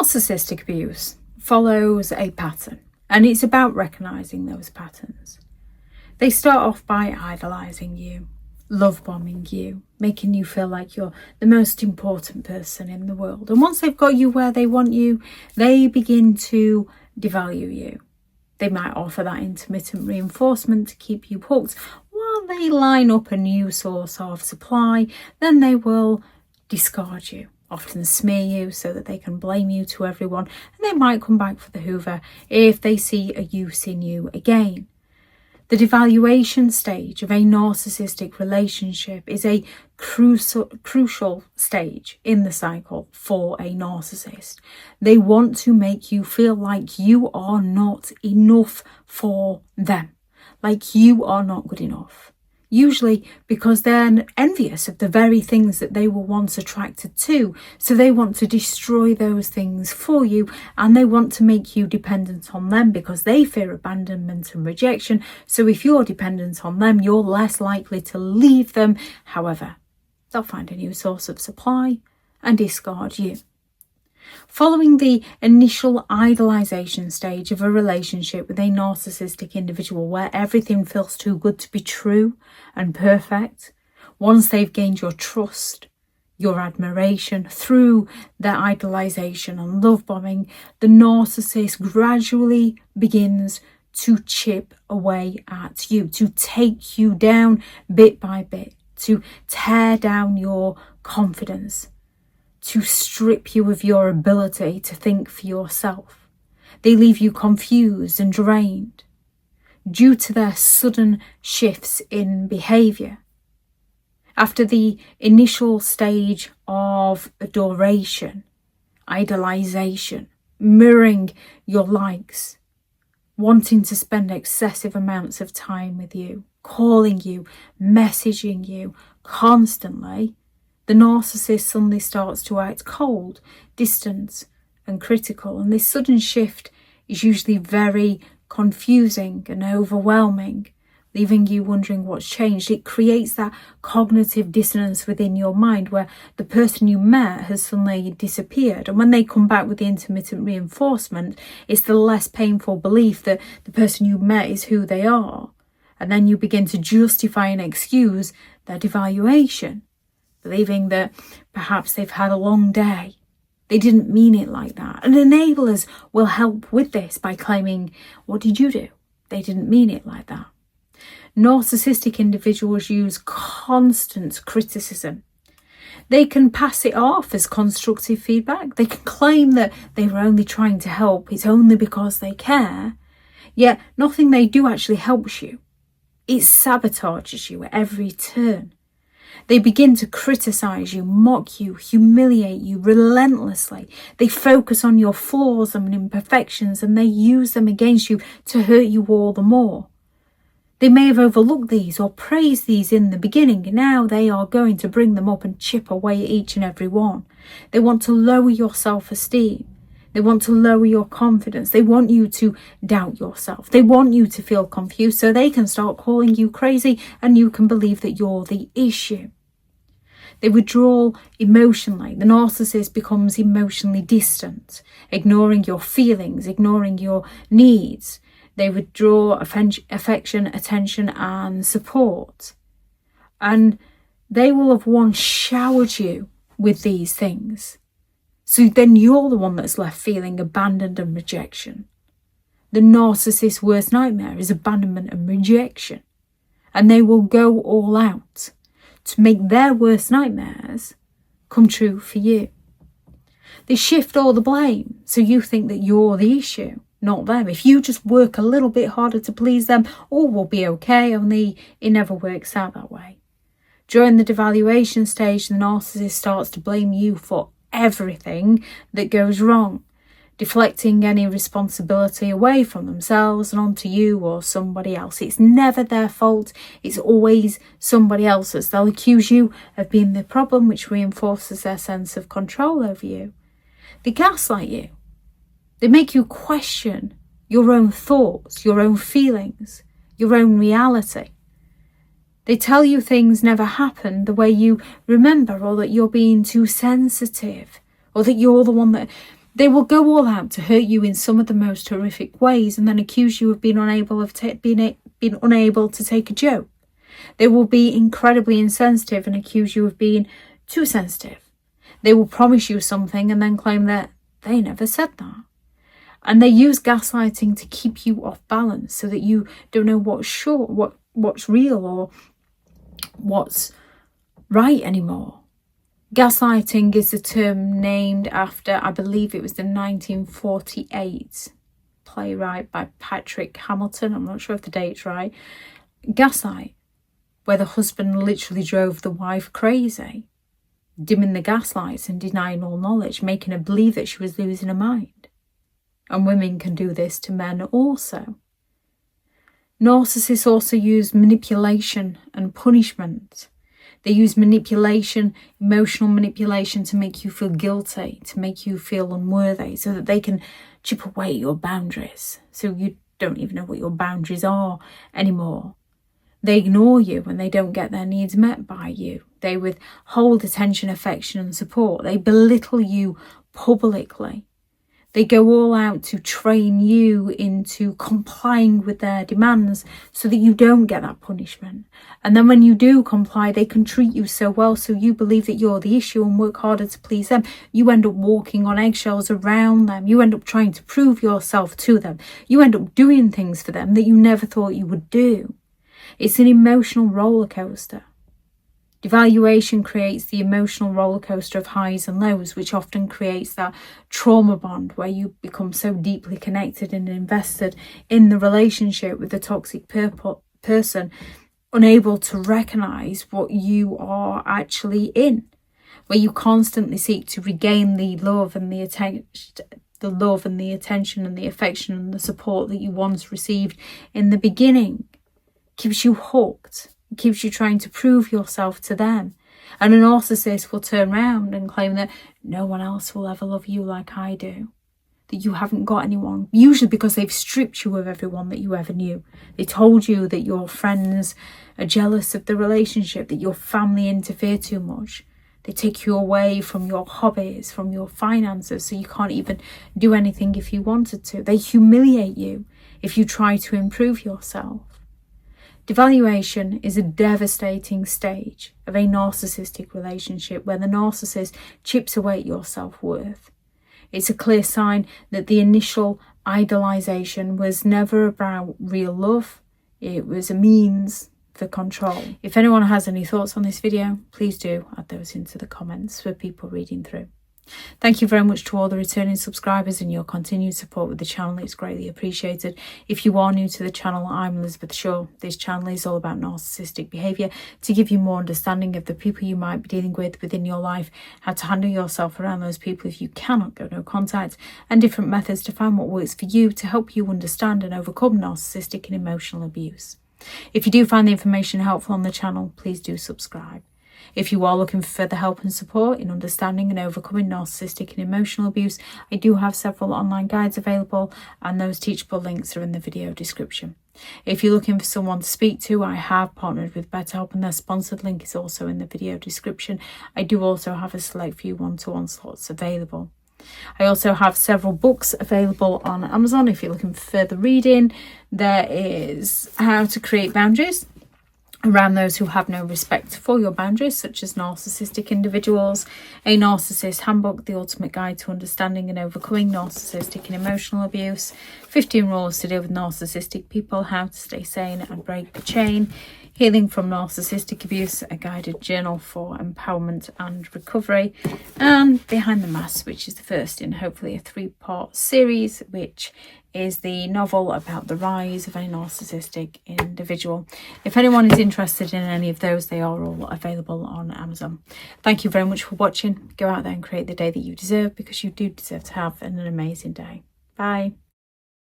Narcissistic abuse follows a pattern, and it's about recognizing those patterns. They start off by idolizing you, love bombing you, making you feel like you're the most important person in the world. And once they've got you where they want you, they begin to devalue you. They might offer that intermittent reinforcement to keep you hooked while they line up a new source of supply. Then they will discard you, often smear you so that they can blame you to everyone, and they might come back for the hoover if they see a use in you again. The devaluation stage of a narcissistic relationship is a crucial stage in the cycle for a narcissist. They want to make you feel like you are not enough for them, like you are not good enough. Usually because they're envious of the very things that they were once attracted to. So they want to destroy those things for you, and they want to make you dependent on them because they fear abandonment and rejection. So if you're dependent on them, you're less likely to leave them. However, they'll find a new source of supply and discard you. Following the initial idolization stage of a relationship with a narcissistic individual where everything feels too good to be true and perfect, once they've gained your trust, your admiration through their idolization and love bombing, the narcissist gradually begins to chip away at you, to take you down bit by bit, to tear down your confidence, to strip you of your ability to think for yourself. They leave you confused and drained due to their sudden shifts in behaviour. After the initial stage of adoration, idolization, mirroring your likes, wanting to spend excessive amounts of time with you, calling you, messaging you constantly, the narcissist suddenly starts to act cold, distant and critical. And this sudden shift is usually very confusing and overwhelming, leaving you wondering what's changed. It creates that cognitive dissonance within your mind where the person you met has suddenly disappeared. And when they come back with the intermittent reinforcement, it's the less painful belief that the person you met is who they are. And then you begin to justify and excuse their devaluation, believing that perhaps they've had a long day. They didn't mean it like that. And enablers will help with this by claiming, what did you do? They didn't mean it like that. Narcissistic individuals use constant criticism. They can pass it off as constructive feedback. They can claim that they were only trying to help. It's only because they care. Yet nothing they do actually helps you. It sabotages you at every turn. They begin to criticize you, mock you, humiliate you relentlessly. They focus on your flaws and imperfections, and they use them against you to hurt you all the more. They may have overlooked these or praised these in the beginning, and now they are going to bring them up and chip away at each and every one. They want to lower your self-esteem. They want to lower your confidence. They want you to doubt yourself. They want you to feel confused so they can start calling you crazy and you can believe that you're the issue. They withdraw emotionally. The narcissist becomes emotionally distant, ignoring your feelings, ignoring your needs. They withdraw affection, attention and support. And they will have once showered you with these things. So then you're the one that's left feeling abandoned and rejection. The narcissist's worst nightmare is abandonment and rejection. And they will go all out to make their worst nightmares come true for you. They shift all the blame, so you think that you're the issue, not them. If you just work a little bit harder to please them, all will be okay, only it never works out that way. During the devaluation stage, the narcissist starts to blame you for everything that goes wrong, deflecting any responsibility away from themselves and onto you or somebody else. It's never their fault. It's always somebody else's. They'll accuse you of being the problem, which reinforces their sense of control over you. They gaslight you. They make you question your own thoughts, your own feelings, your own reality. They tell you things never happened the way you remember, or that you're being too sensitive, or that you're the one that They will go all out to hurt you in some of the most horrific ways and then accuse you of being unable to take a joke. They will be incredibly insensitive and accuse you of being too sensitive. They will promise you something and then claim that they never said that. And they use gaslighting to keep you off balance so that you don't know what's real or what's right anymore. Gaslighting is a term named after, I believe it was the 1948 playwright by Patrick Hamilton. I'm not sure if the date's right. Gaslight, where the husband literally drove the wife crazy, dimming the gaslights and denying all knowledge, making her believe that she was losing her mind. And women can do this to men also. Narcissists also use manipulation and punishment. They use manipulation, emotional manipulation, to make you feel guilty, to make you feel unworthy, so that they can chip away at your boundaries. So you don't even know what your boundaries are anymore. They ignore you when they don't get their needs met by you. They withhold attention, affection and support. They belittle you publicly. They go all out to train you into complying with their demands so that you don't get that punishment. And then when you do comply, they can treat you so well so you believe that you're the issue and work harder to please them. You end up walking on eggshells around them. You end up trying to prove yourself to them. You end up doing things for them that you never thought you would do. It's an emotional roller coaster. Devaluation creates the emotional roller coaster of highs and lows, which often creates that trauma bond where you become so deeply connected and invested in the relationship with the toxic person, unable to recognize what you are actually in, where you constantly seek to regain the love and the attention and the affection and the support that you once received in the beginning. Keeps you hooked. It keeps you trying to prove yourself to them. And a narcissist will turn around and claim that no one else will ever love you like I do. That you haven't got anyone. Usually because they've stripped you of everyone that you ever knew. They told you that your friends are jealous of the relationship, that your family interfere too much. They take you away from your hobbies, from your finances, so you can't even do anything if you wanted to. They humiliate you if you try to improve yourself. Devaluation is a devastating stage of a narcissistic relationship where the narcissist chips away at your self-worth. It's a clear sign that the initial idolization was never about real love. It was a means for control. If anyone has any thoughts on this video, please do add those into the comments for people reading through. Thank you very much to all the returning subscribers and your continued support with the channel. It's greatly appreciated. If you are new to the channel, I'm Elizabeth Shaw. This channel is all about narcissistic behaviour to give you more understanding of the people you might be dealing with within your life, how to handle yourself around those people if you cannot go no contact, and different methods to find what works for you to help you understand and overcome narcissistic and emotional abuse. If you do find the information helpful on the channel, please do subscribe. If you are looking for further help and support in understanding and overcoming narcissistic and emotional abuse, I do have several online guides available, and those teachable links are in the video description. If you're looking for someone to speak to, I have partnered with BetterHelp and their sponsored link is also in the video description. I do also have a select few one-to-one slots available. I also have several books available on Amazon if you're looking for further reading. There is How to Create Boundaries around those who have no respect for your boundaries, such as narcissistic individuals, a Narcissist Handbook, the ultimate guide to understanding and overcoming narcissistic and emotional abuse, 15 rules to deal with narcissistic people, how to stay sane and break the chain, Healing from Narcissistic Abuse, a guided journal for empowerment and recovery, and Behind the Mask, which is the first in hopefully a 3-part series, which is the novel about the rise of a narcissistic individual. If anyone is interested in any of those, they are all available on Amazon. Thank you very much for watching. Go out there and create the day that you deserve, because you do deserve to have an amazing day. Bye.